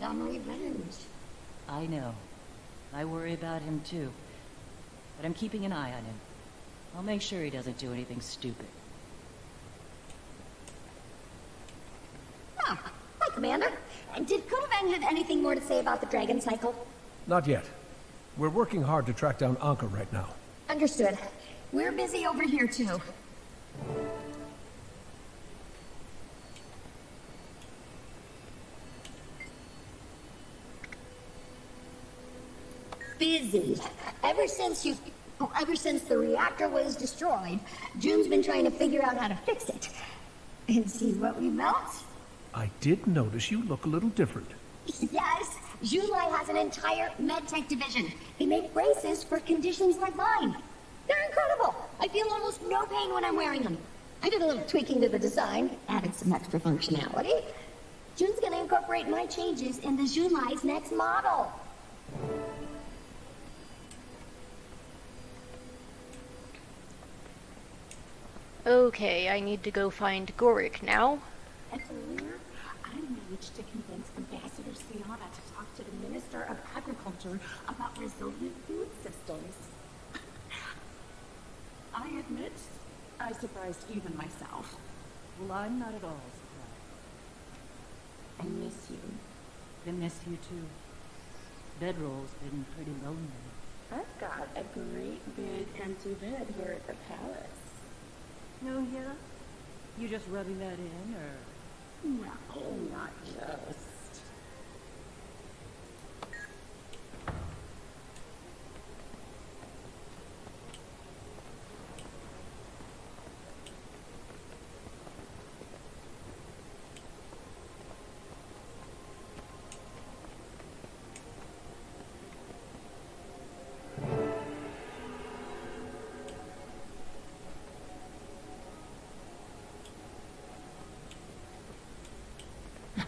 bent on revenge. I know. I worry about him too. But I'm keeping an eye on him. I'll make sure he doesn't do anything stupid. Ah, hi, Commander. Did Kudavan have anything more to say about the Dragon Cycle? Not yet. We're working hard to track down Anka right now. Understood. We're busy over here, too. Busy. Ever since the reactor was destroyed, June's been trying to figure out how to fix it. And see what we built? I did notice you look a little different. Yes, Junlai has an entire medtech division. They make braces for conditions like mine. They're incredible. I feel almost no pain when I'm wearing them. I did a little tweaking to the design, added some extra functionality. June's gonna incorporate my changes into Junlai's next model. Okay, I need to go find Gorik now. And earlier, I managed to convince Ambassador Siana to talk to the Minister of Agriculture about resilient food systems. I admit, I surprised even myself. Well, I'm not at all surprised. I miss you. I miss you too. Bedroll's been pretty lonely. I've got a great big empty bed here at the palace. Oh, yeah? You just rubbing that in, or...? No, not just.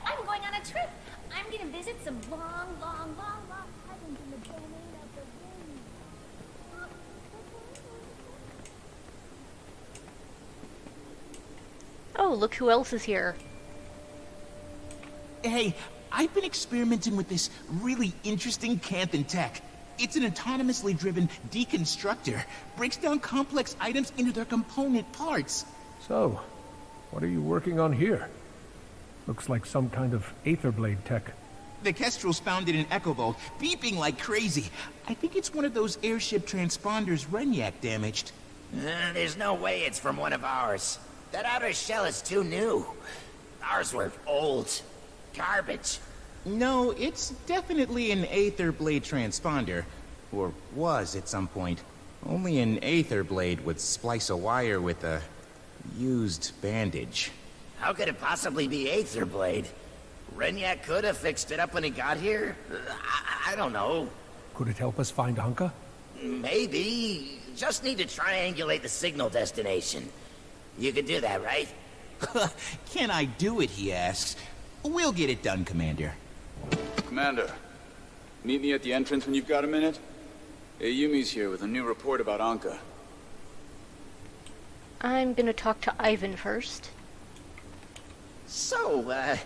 I'm going on a trip. I'm gonna visit some long islands in the domain of the wind. Oh, look who else is here. Hey, I've been experimenting with this really interesting Canthan tech. It's an autonomously driven deconstructor. Breaks down complex items into their component parts. So, what are you working on here? Looks like some kind of Aetherblade tech. The Kestrel's found it in Echovolt, beeping like crazy. I think it's one of those airship transponders Renyak damaged. There's no way it's from one of ours. That outer shell is too new. Ours were old. Garbage. No, it's definitely an Aetherblade transponder. Or was at some point. Only an Aetherblade would splice a wire with a... used bandage. How could it possibly be Aetherblade? Renyak could have fixed it up when he got here? I don't know. Could it help us find Anka? Maybe. Just need to triangulate the signal destination. You could do that, right? Can I do it, he asks. We'll get it done, Commander. Commander, meet me at the entrance when you've got a minute. Yumi's here with a new report about Anka. I'm gonna talk to Ivan first. So,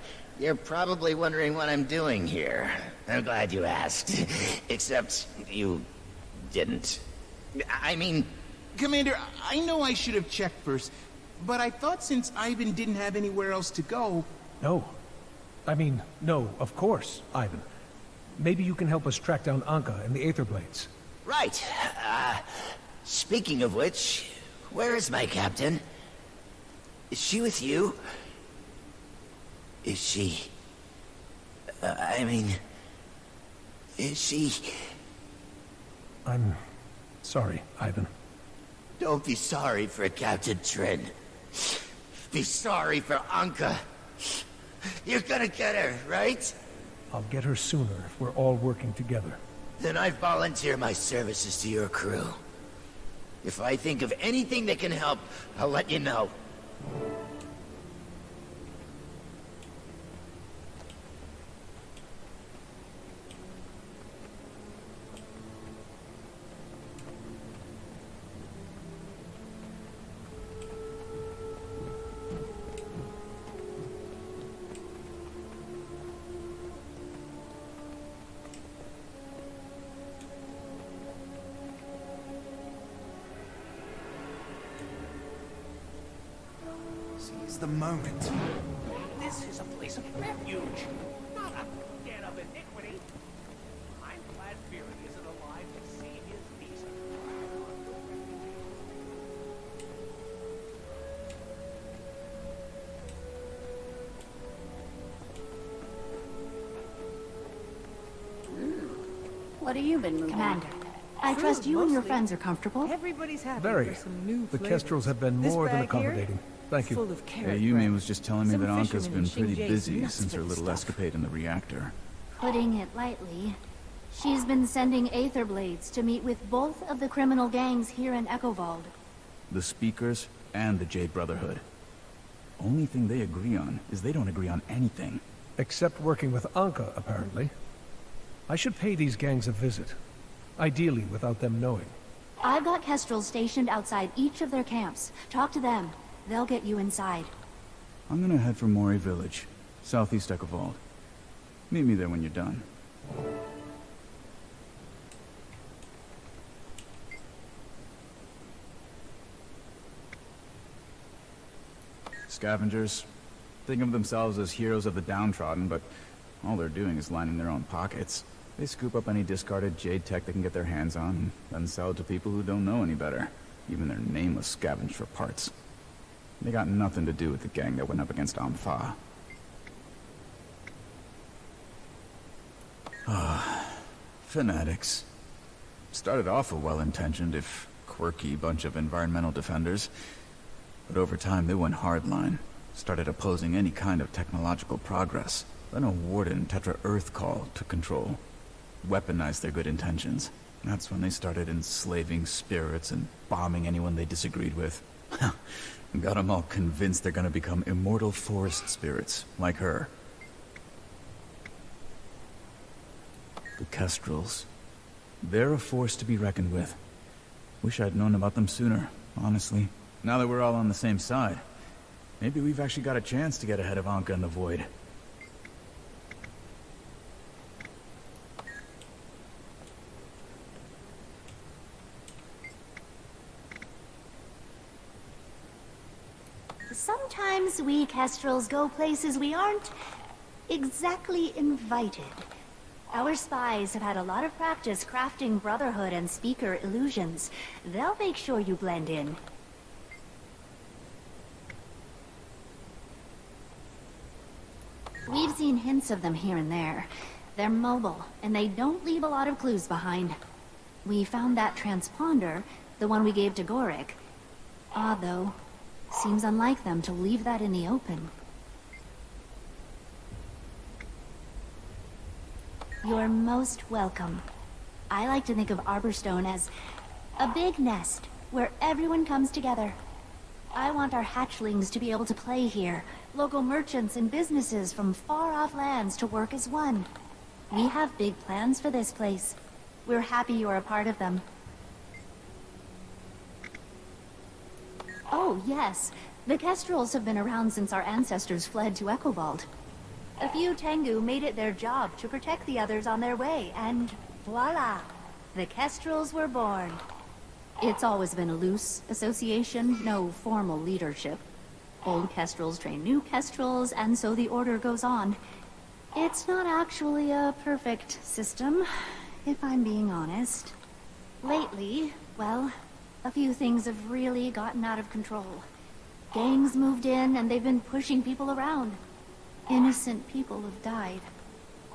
you're probably wondering what I'm doing here. I'm glad you asked. Except, you didn't. I mean... Commander, I know I should have checked first, but I thought since Ivan didn't have anywhere else to go... No. No, of course, Ivan. Maybe you can help us track down Anka and the Aetherblades. Right. Speaking of which, where is my captain? Is she with you? Is she... is she... I'm sorry, Ivan. Don't be sorry for Captain Trin. Be sorry for Anka. You're gonna get her, right? I'll get her sooner if we're all working together. Then I volunteer my services to your crew. If I think of anything that can help, I'll let you know. is the moment. This is a place of refuge, not a den of iniquity. I'm glad Fury isn't alive to see his visa. What have you been moving? Commander, I trust you and your friends are comfortable. Everybody's happy Very. for some new The flavors. Kestrels have been This more than bag here, accommodating. Thank you. full of carrot Yumi bread. was just telling me Some that Anka's fishermen been in pretty Xinjiang's busy nuts since for her the little stuff. escapade in the reactor. Putting it lightly, she's been sending Aetherblades to meet with both of the criminal gangs here in Echovald. The Speakers and the Jade Brotherhood. Only thing they agree on is they don't agree on anything. Except working with Anka, apparently. I should pay these gangs a visit. Ideally, without them knowing. I've got Kestrels stationed outside each of their camps. Talk to them. They'll get you inside. I'm gonna head for Mori Village, southeast Echovald. Meet me there when you're done. Scavengers think of themselves as heroes of the downtrodden, but all they're doing is lining their own pockets. They scoop up any discarded jade tech they can get their hands on, and then sell it to people who don't know any better. Even their nameless scavenge for parts. They got nothing to do with the gang that went up against Ampha. Fanatics. Started off a well-intentioned, if quirky, bunch of environmental defenders. But over time, they went hardline. Started opposing any kind of technological progress. Then a warden Tetra Earth call took control. Weaponized their good intentions. That's when they started enslaving spirits and bombing anyone they disagreed with. Got them all convinced they're gonna become immortal forest spirits, like her. The Kestrels. They're a force to be reckoned with. Wish I'd known about them sooner, honestly. Now that we're all on the same side, maybe we've actually got a chance to get ahead of Anka in the Void. Sometimes we Kestrels go places we aren't exactly invited. Our spies have had a lot of practice crafting Brotherhood and Speaker illusions. They'll make sure you blend in. We've seen hints of them here and there. They're mobile, and they don't leave a lot of clues behind. We found that transponder, the one we gave to Gorik. Odd, though. Seems unlike them to leave that in the open. You're most welcome. I like to think of Arborstone as a big nest where everyone comes together. I want our hatchlings to be able to play here, local merchants and businesses from far-off lands to work as one. We have big plans for this place. We're happy you're a part of them. Oh, yes. The Kestrels have been around since our ancestors fled to Echovald. A few Tengu made it their job to protect the others on their way, and voila! The Kestrels were born. It's always been a loose association, no formal leadership. Old Kestrels train new Kestrels, and so the order goes on. It's not actually a perfect system, if I'm being honest. Lately, well, a few things have really gotten out of control. Gangs moved in, and they've been pushing people around. Innocent people have died.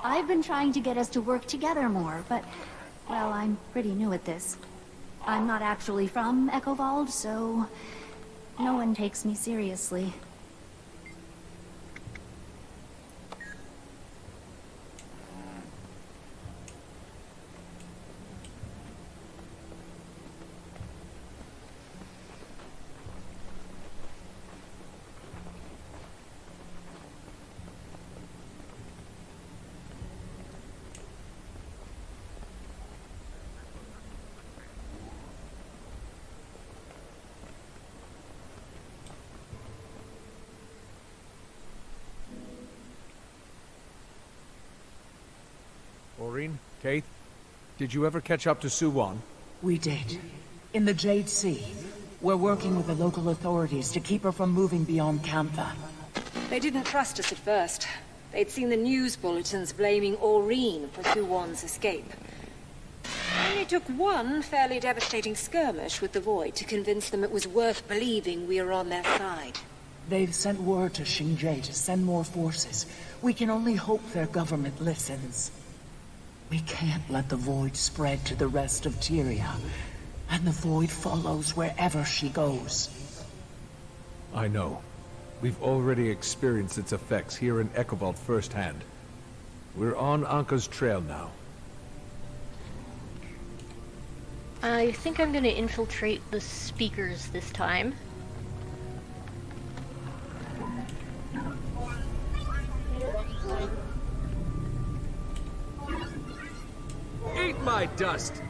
I've been trying to get us to work together more, but, well, I'm pretty new at this. I'm not actually from Echovald, so no one takes me seriously. Maureen, Kate, did you ever catch up to Suwon? We did. In the Jade Sea. We're working with the local authorities to keep her from moving beyond Cantha. They didn't trust us at first. They'd seen the news bulletins blaming Aurene for Thuon's escape. Only took one fairly devastating skirmish with the Void to convince them it was worth believing we were on their side. They've sent word to Xingzhe to send more forces. We can only hope their government listens. We can't let the Void spread to the rest of Tyria. And the Void follows wherever she goes. I know. We've already experienced its effects here in Echovault firsthand. We're on Anka's trail now. I think I'm gonna infiltrate the speakers this time. Eat my dust!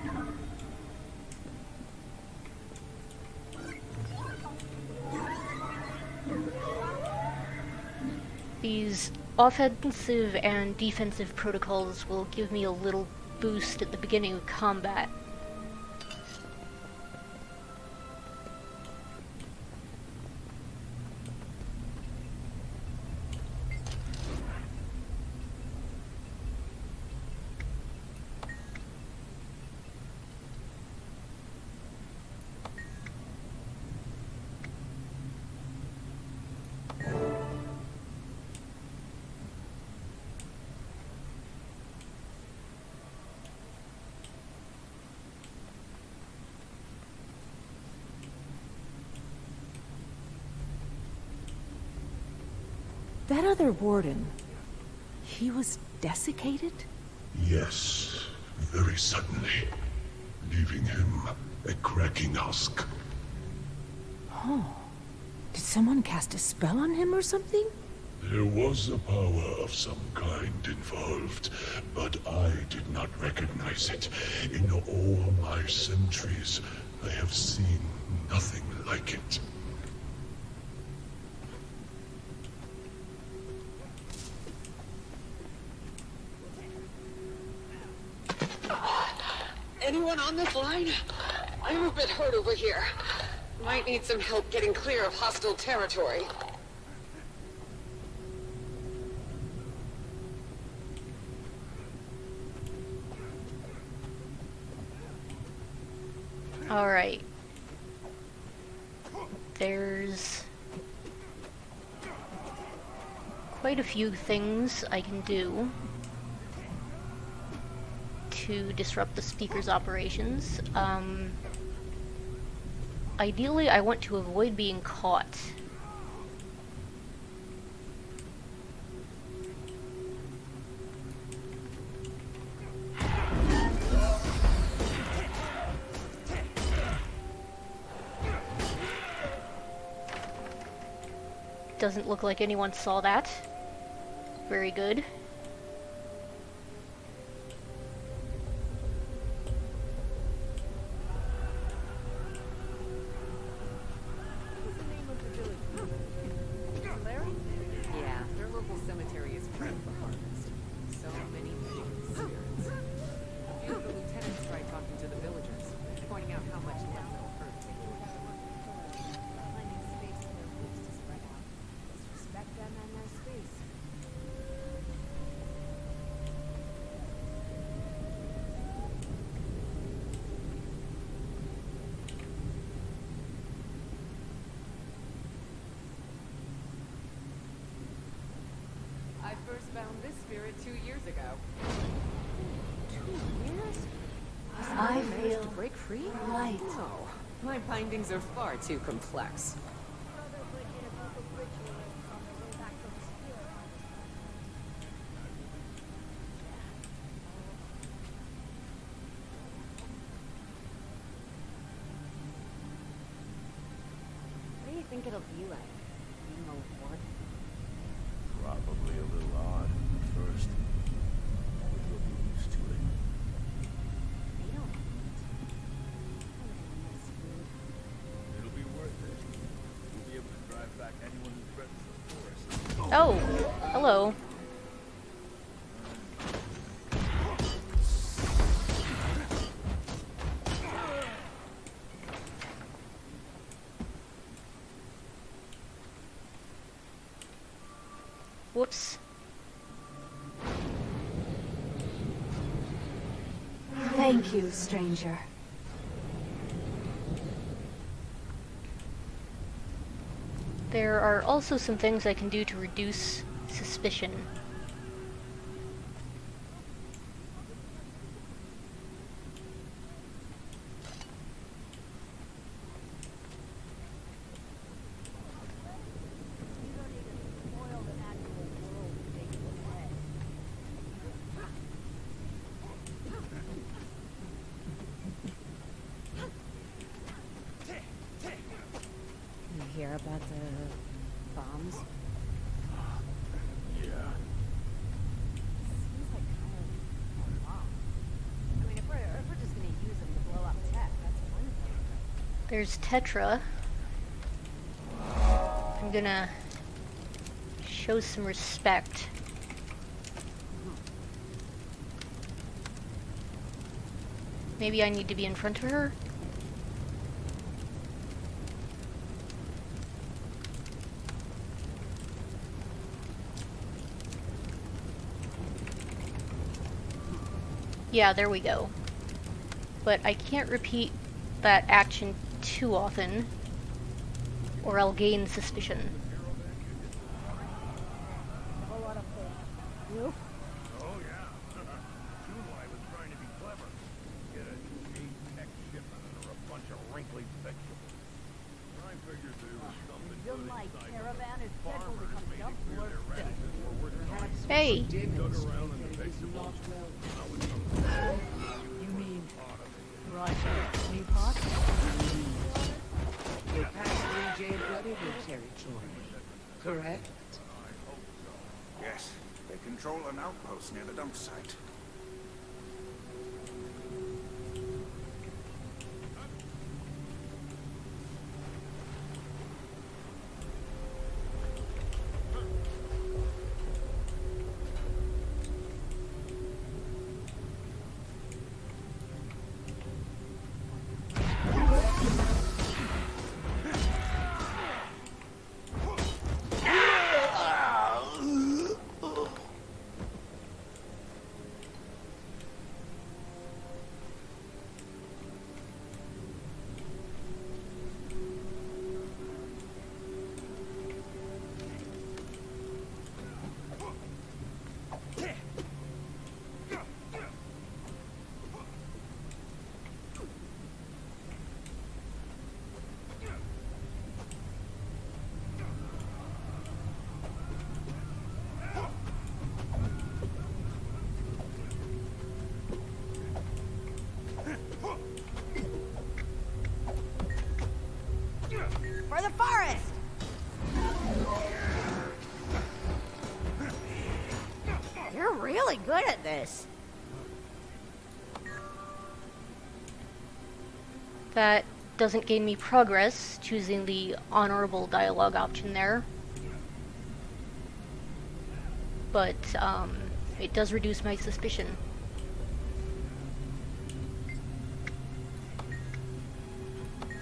These offensive and defensive protocols will give me a little boost at the beginning of combat. That other warden, he was desiccated? Yes, very suddenly, leaving him a cracking husk. Oh. Did someone cast a spell on him or something? There was a power of some kind involved, but I did not recognize it. In all my centuries, I have seen nothing like it. Anyone on this line? I'm a bit hurt over here. Might need some help getting clear of hostile territory. Alright. There's quite a few things I can do to disrupt the speaker's operations. Ideally, I want to avoid being caught. Doesn't look like anyone saw that. Very good. I first found this spirit 2 years ago. 2 years? I managed to break free? Right. No, my findings are far too complex. What do you think it'll be like, being a warden? Probably a little odd at first, but you'll be used to it. They don't. It'll be worth it. You'll be able to drive back anyone who threatens the forest. Oh, hello. Whoops. Thank you, stranger. There are also some things I can do to reduce suspicion. You hear about the bombs? Yeah. Seems like kind of a lot. I mean, if we're just gonna use them to blow up tech, that's one thing. There's Tetra. I'm gonna show some respect. Maybe I need to be in front of her? Yeah, there we go. But I can't repeat that action too often, or I'll gain suspicion. You? Oh, yeah. Chulai was trying to be clever. Get a tech shipment or a bunch of wrinkly vegetables. I figured there was something Your good my inside caravan is those scheduled to farmers come made dump it clear more their stuff. radishes were worth nothing. Hey! Dug around in the vegetables. Now it's some You mean Roger Teapot? You're passing Jade Brotherhood territory, correct? Yes, they control an outpost near the dump site. For the forest! You're really good at this. That doesn't gain me progress, choosing the honorable dialogue option there. But, it does reduce my suspicion.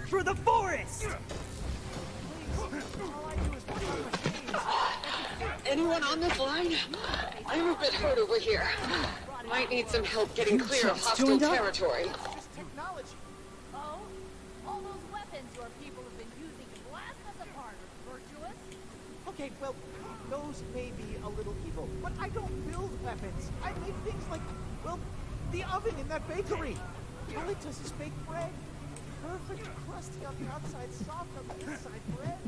For the forest! Anyone on this line? I'm a bit hurt over here. Might need some help getting clear of hostile territory. Technology. Oh? All those weapons your people have been using to blast us apart are virtuous? Okay, well, those may be a little evil, but I don't build weapons. I make things like, well, the oven in that bakery. All it does is bake bread. Perfect crusty on the outside, soft on the inside bread.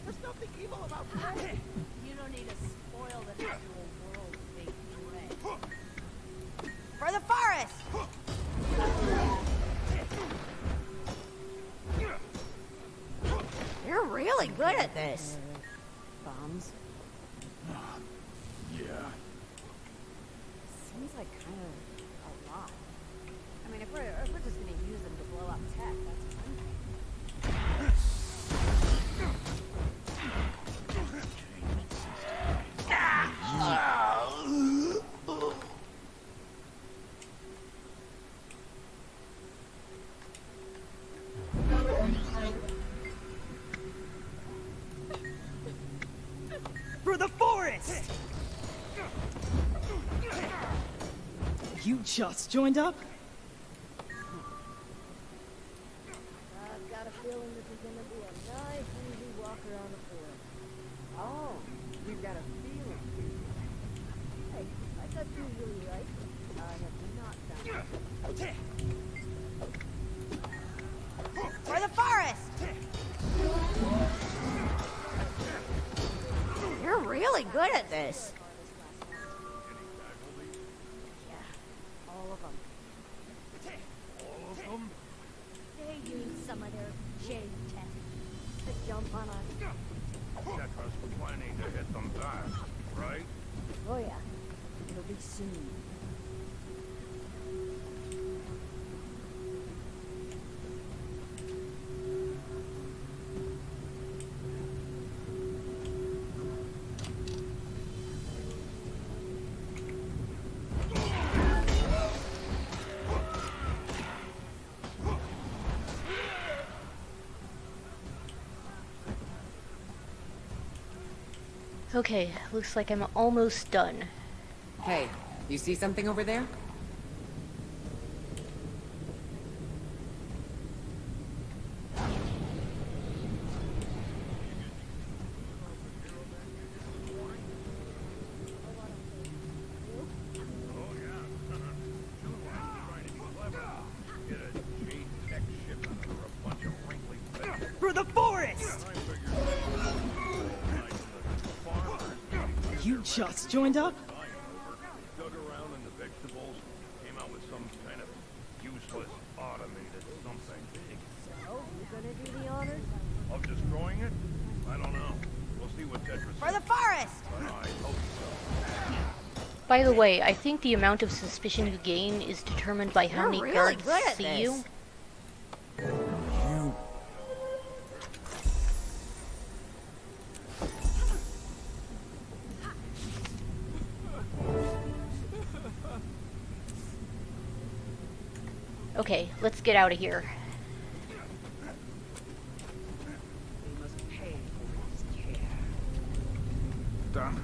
There's nothing evil about bread. You don't need to spoil the natural world, big bread. For the forest! You're really good at this. Bombs? Yeah. Seems like kind of a lot. I mean, if we're just gonna use them to blow up tech, that's one thing. For the forest! You just joined up? I've got a feeling this is gonna be a nice, easy walk around the fort. Oh, you've got a feeling. Hey, my gut's usually right. I have not found it. For the forest! You're really good at this. All of them. All of them? They use some of their shade tech to jump on us. Tetra's planning to hit them back, right? Oh yeah, it'll be soon. Okay, looks like I'm almost done. Hey, you see something over there? For the forest! You just joined up? Dug around in the vegetables, came out with some kind of useless automated something. So, you gonna do the honors? Of destroying it? I don't know. We'll see what Tetra says. For the forest! But I hope so. By the way, I think the amount of suspicion you gain is determined by how You're many really guards good at see this. you. Okay, let's get out of here. Done.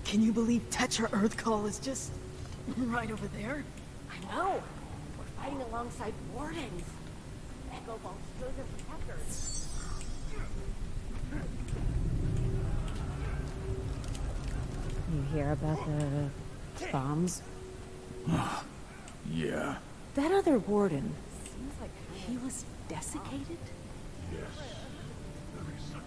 Can you believe Tetra Earthcall is just right over there? I know. We're fighting alongside wardens. Echo Vault's chosen protectors. You hear about the bombs? Yeah. That other warden, seems like he was desiccated? Yes. Very suddenly.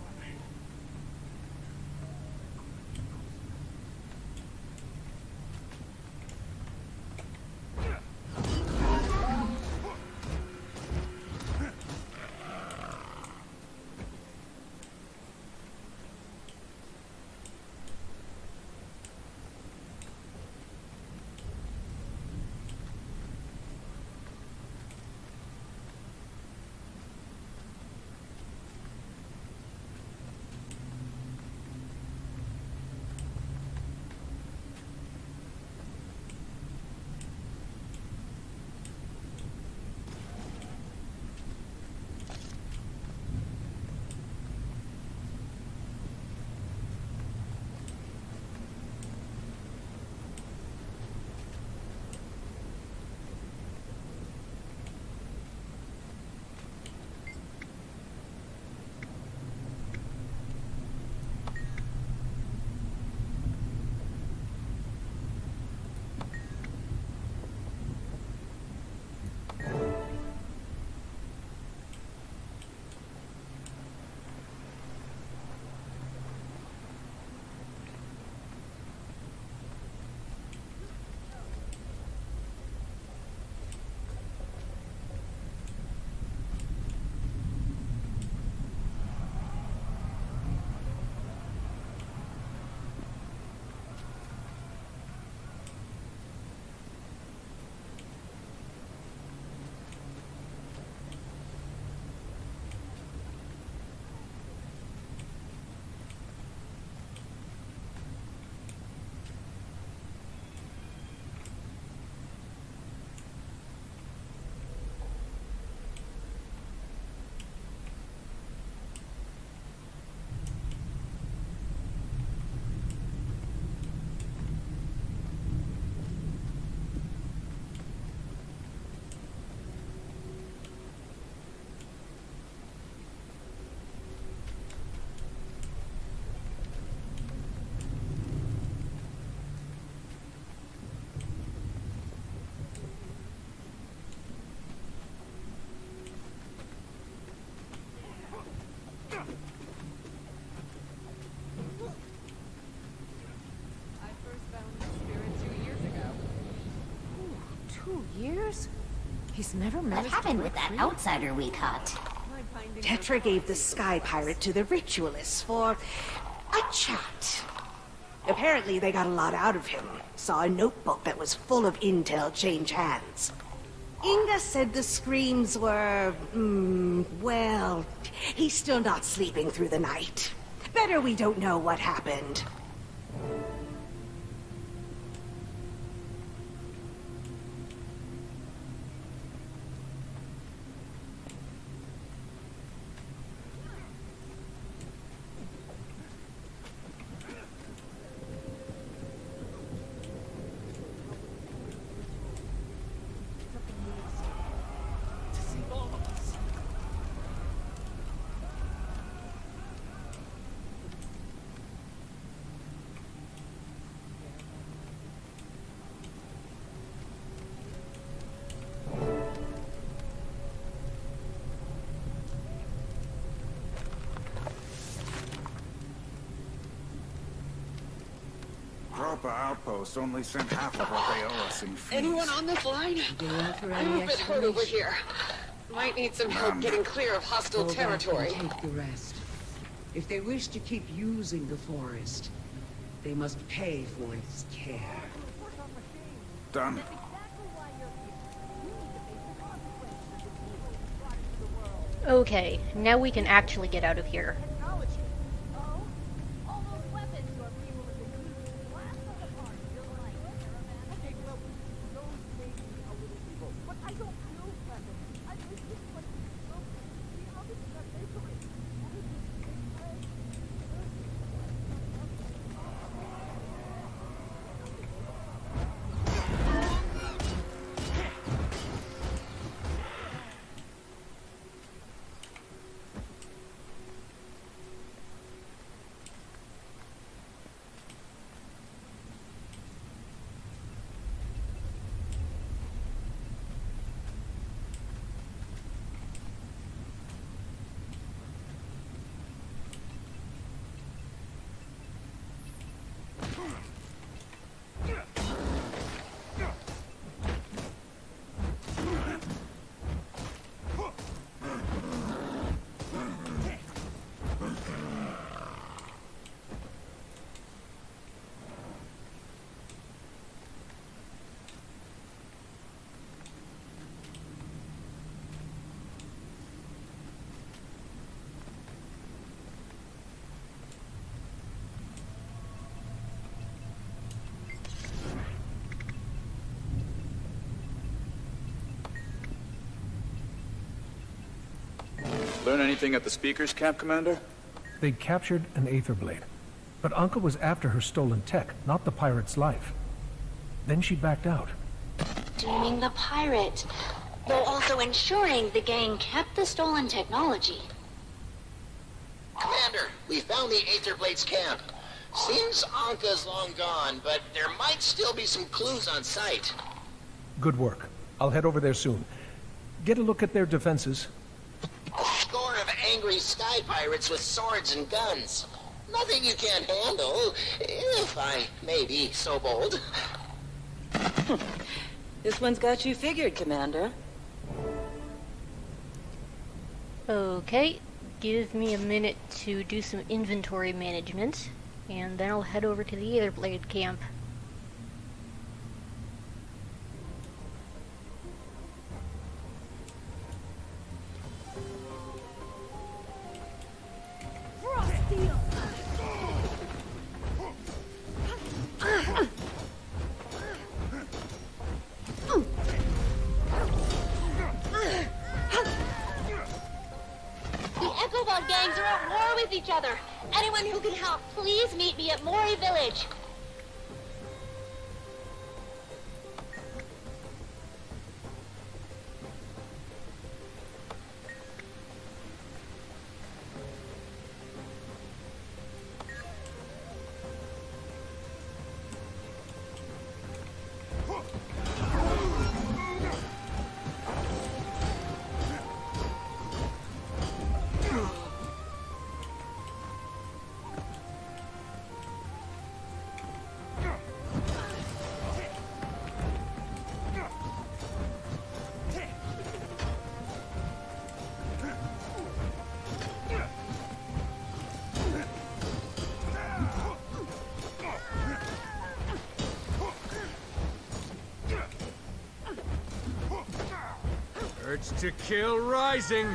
2 years? He's never What managed happened to with that free? outsider we caught? Tetra gave the Sky Pirate to the Ritualists for a chat. Apparently they got a lot out of him. Saw a notebook that was full of intel change hands. Inga said the screams were, well, he's still not sleeping through the night. Better we don't know what happened. Proper outpost only sent half of what they owe us in fees. Anyone on this line? I'm a bit hurt over here. Might need some help getting clear of hostile Go back territory. and take the rest. If they wish to keep using the forest, they must pay for its care. Done. Okay, now we can actually get out of here. Learn anything at the Speaker's Camp, Commander? They captured an Aetherblade. But Anka was after her stolen tech, not the pirate's life. Then she backed out. Dooming the pirate, though also ensuring the gang kept the stolen technology. Commander, we found the Aetherblade's camp. Seems Anka's long gone, but there might still be some clues on site. Good work. I'll head over there soon. Get a look at their defenses. A score of angry sky pirates with swords and guns. Nothing you can't handle, if I may be so bold. This one's got you figured, Commander. Okay, give me a minute to do some inventory management, and then I'll head over to the Aetherblade Camp. Gangs are at war with each other. Anyone who can help, please meet me at Mori Village. Urge to kill rising.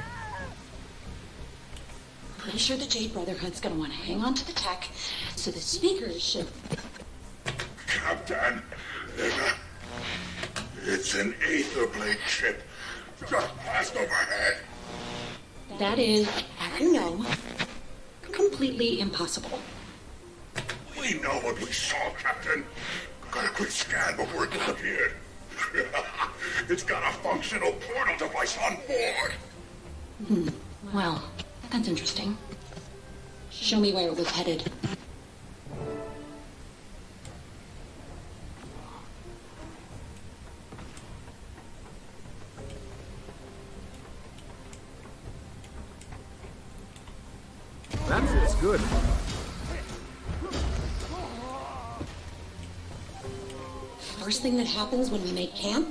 Pretty sure the Jade Brotherhood's gonna want to hang on to the tech, so the speakers should... Captain, it's an Aetherblade ship. Just passed overhead. That is, as you know, completely impossible. We know what we saw, Captain. Got a quick scan before it disappeared. It's got a functional portal device on board. Well, that's interesting. Show me where it was headed. That feels good. First thing that happens when we make camp,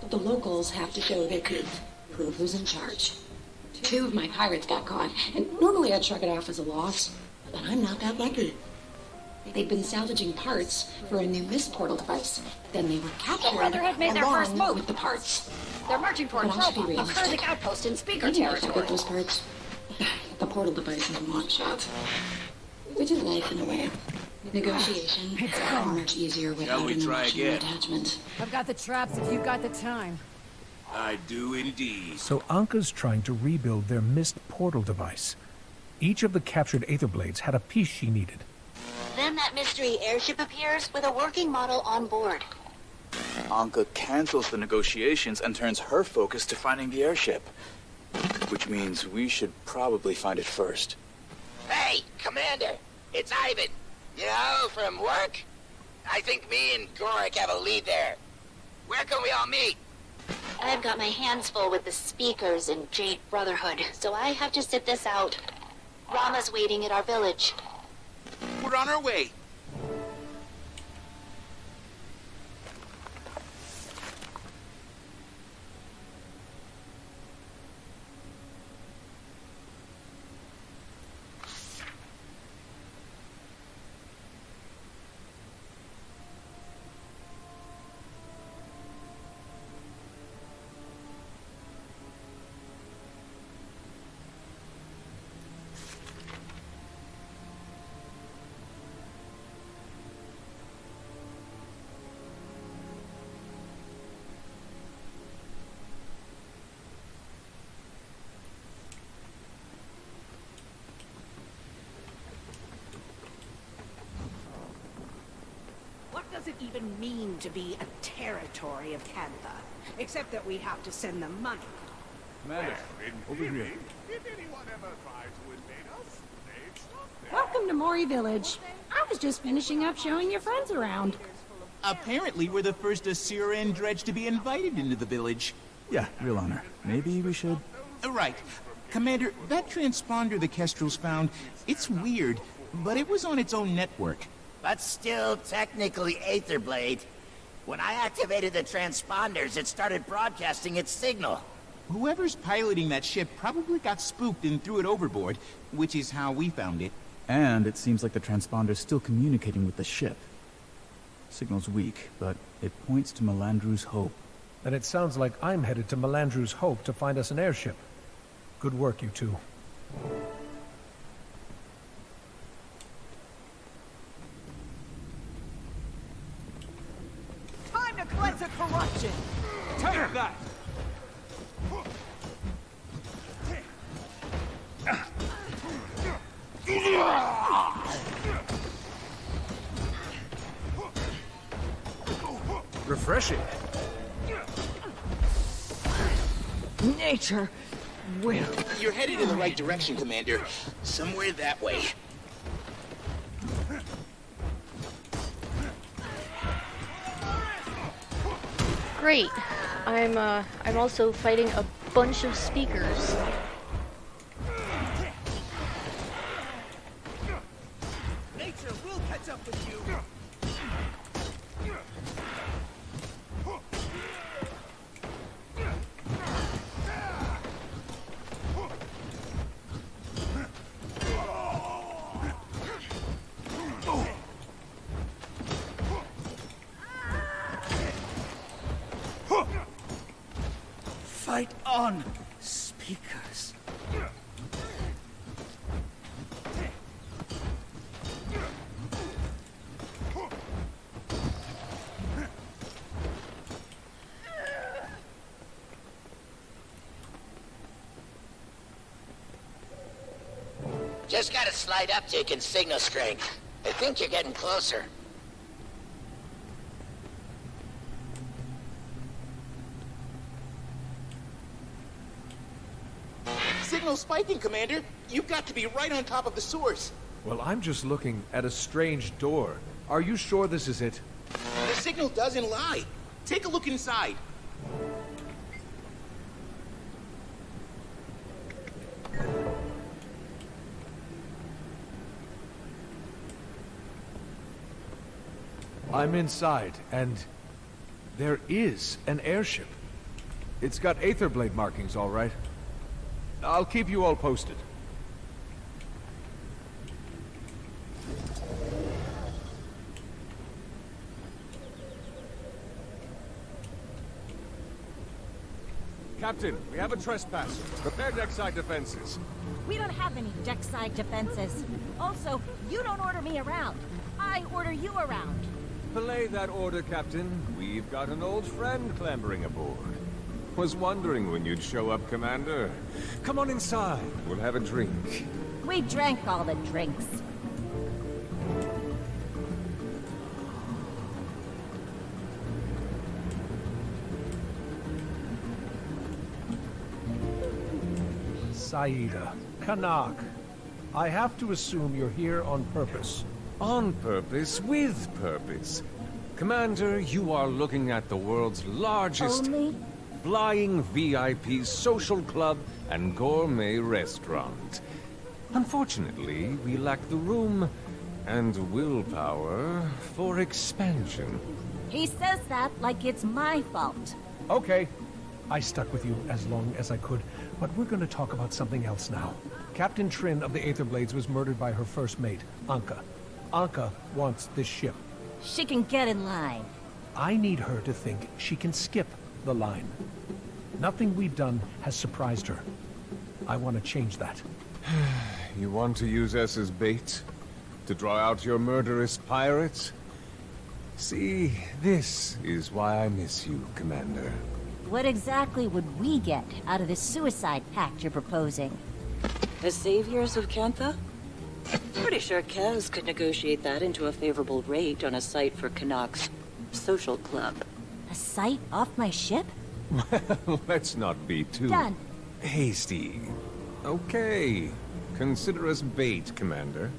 the locals have to show their teeth, prove who's in charge. 2 of my pirates got caught, and normally I'd shrug it off as a loss, but I'm not that lucky. They'd been salvaging parts for a new mist portal device. Then they were captured The Brotherhood made their first along move. with the parts. They're marching towards But I should be Roma, a realistic. Kurdic outpost in speaker Maybe I should territory. get those parts. The portal device is a long shot. Which is life in a way. Negotiation is much easier without an emotional attachment. I've got the traps if you've got the time. I do indeed. So Anka's trying to rebuild their mist portal device. Each of the captured Aetherblades had a piece she needed. Then that mystery airship appears with a working model on board. Anka cancels the negotiations and turns her focus to finding the airship. Which means we should probably find it first. Hey, Commander, it's Ivan. You know, from work? I think me and Gorik have a lead there. Where can we all meet? I've got my hands full with the speakers and Jade Brotherhood, so I have to sit this out. Rama's waiting at our village. We're on our way. What does it even mean to be a territory of Cantha? Except that we have to send them money. Commander, over here. If anyone ever tried to invade us, they'd stop there. Welcome to Mori Village. I was just finishing up showing your friends around. Apparently, we're the first Asira and Dredge to be invited into the village. Yeah, real honor. Maybe we should... Right. Commander, that transponder the Kestrels found, it's weird, but it was on its own network. But still technically Aetherblade. When I activated the transponders, it started broadcasting its signal. Whoever's piloting that ship probably got spooked and threw it overboard, which is how we found it. And it seems like the transponder's still communicating with the ship. Signal's weak, but it points to Melandru's Hope. Then it sounds like I'm headed to Melandru's Hope to find us an airship. Good work, you two. Time to cleanse the corruption! Take that! Refreshing. Nature will. You're headed in the right direction, Commander. Somewhere that way. Great. I'm also fighting a bunch of speakers. Nature will catch up with you! Fight on, speakers. Just got a slight uptick in signal strength. I think you're getting closer. Signal spiking, Commander. You've got to be right on top of the source. Well, I'm just looking at a strange door. Are you sure this is it? The signal doesn't lie. Take a look inside. I'm inside, and there is an airship. It's got Aetherblade markings, all right. I'll keep you all posted. Captain, we have a trespasser. Prepare deckside defenses. We don't have any deckside defenses. Also, you don't order me around. I order you around. Belay that order, Captain. We've got an old friend clambering aboard. Was wondering when you'd show up, Commander. Come on inside. We'll have a drink. We drank all the drinks. Saida, Kanak, I have to assume you're here on purpose. On purpose, with purpose. Commander, you are looking at the world's largest flying VIP social club and gourmet restaurant. Unfortunately, we lack the room and willpower for expansion. He says that like it's my fault. Okay. I stuck with you as long as I could, but we're going to talk about something else now. Captain Trin of the Aetherblades was murdered by her first mate, Anka. Anka wants this ship. She can get in line. I need her to think she can skip the line. Nothing we've done has surprised her. I want to change that. You want to use us as bait? To draw out your murderous pirates? See, this is why I miss you, Commander. What exactly would we get out of this suicide pact you're proposing? The saviors of Cantha? Pretty sure Kaz could negotiate that into a favorable rate on a site for Kanak's social club. A site off my ship? Well, let's not be too... Done. hasty. Okay. Consider us bait, Commander.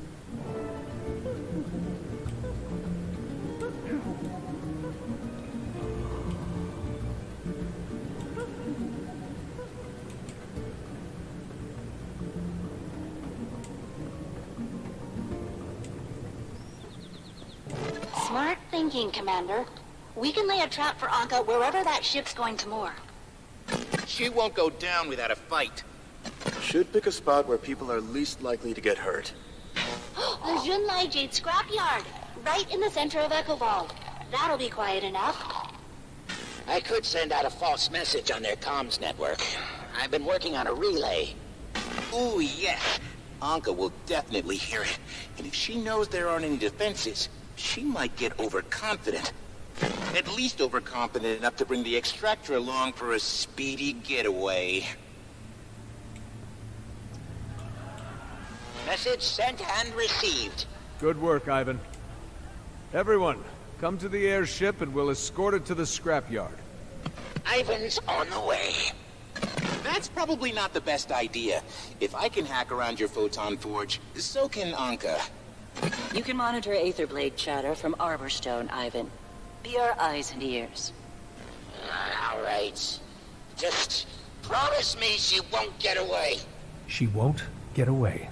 Smart thinking, Commander. We can lay a trap for Anka wherever that ship's going to moor. She won't go down without a fight. Should pick a spot where people are least likely to get hurt. The Junlai Jade scrapyard, right in the center of Echovald. That'll be quiet enough. I could send out a false message on their comms network. I've been working on a relay. Ooh, yes. Anka will definitely hear it. And if she knows there aren't any defenses, she might get overconfident. At least overconfident enough to bring the extractor along for a speedy getaway. Message sent and received. Good work, Ivan. Everyone, come to the airship and we'll escort it to the scrapyard. Ivan's on the way. That's probably not the best idea. If I can hack around your photon forge, so can Anka. You can monitor Aetherblade chatter from Arborstone, Ivan. Be our eyes and ears. All right. Just promise me she won't get away. She won't get away.